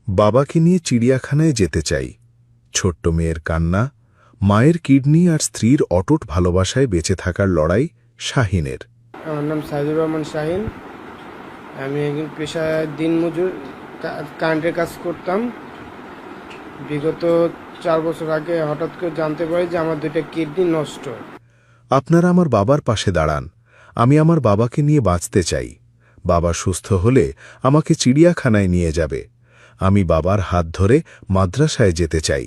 বাবাকে নিয়ে চিড়িয়াখানায় যেতে চাই। ছোট্ট মেয়ের কান্না, মায়ের কিডনি আর স্ত্রীর অটুট ভালোবাসায় বেঁচে থাকার লড়াই শাহিনের। আমার নাম সাইদুর রহমান শাহিন। আমি একজন পেশায় দিনমজুর, কারেন্টের কাজ করতাম। বিগত 4 বছর আগে হঠাৎ করে জানতে পারি যে আমার 2টা কিডনি নষ্ট। আপনারা আমার বাবার পাশে দাঁড়ান। আমি আমার বাবাকে নিয়ে বাঁচতে চাই। বাবা সুস্থ হলে আমাকে চিড়িয়াখানায় নিয়ে যাবে। আমি বাবার হাত ধরে মাদ্রাসায় যেতে চাই।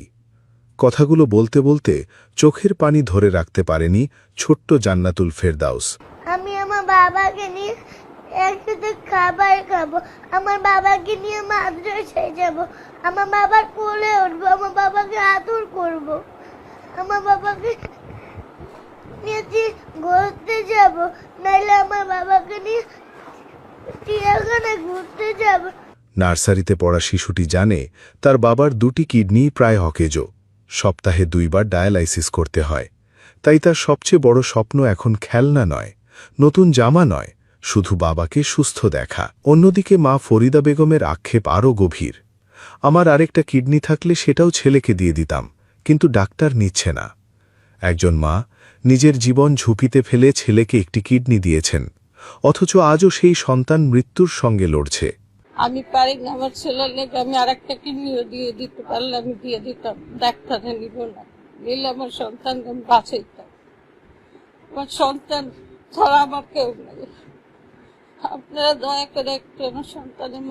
কথাগুলো বলতে বলতে চোখের পানি ধরে রাখতে পারেনি ছোট্ট জান্নাতুল ফেরদাউস। আমি আমার বাবাকে নিয়ে একসাথে খাবার খাবো, আমার বাবাকে নিয়ে মাদ্রাসায় যাব, আমার বাবার কোলে উঠবো, আমার বাবাকে আদর করব, আমার বাবাকে নিয়ে ঘুরতে যাব, নাইলে আমার বাবাকে নিয়ে চিড়িয়াখানায় ঘুরতে যাব। নার্সারিতে পড়া শিশুটি জানে তার বাবার 2টি কিডনি প্রায় অকেজো। সপ্তাহে 2 বার ডায়ালাইসিস করতে হয়। তাই তার সবচেয়ে বড় স্বপ্ন এখন খেলনা নয়, নতুন জামা নয়, শুধু বাবাকে সুস্থ দেখা। অন্যদিকে মা ফরিদা বেগমের আক্ষেপ আরও গভীর। আমার আরেকটা কিডনি থাকলে সেটাও ছেলেকে দিয়ে দিতাম, কিন্তু ডাক্তার নিচ্ছে না। একজন মা নিজের জীবন ঝুঁকিতে ফেলে ছেলেকে একটি কিডনি দিয়েছেন, অথচ আজও সেই সন্তান মৃত্যুর সঙ্গে লড়ছে। আমি পারি না, আমার ছেলের লেগে আমি আরেকটা কিডনিও দিয়ে দিতে পারলে আমি দিয়ে দিতাম। ডাক্তারে নিব না, নিলে আমার সন্তানকে আমি বাঁচাইতাম। আমার সন্তান ছাড়া আমার কেউ নেই। আপনারা দয়া করে একটু আমার সন্তানের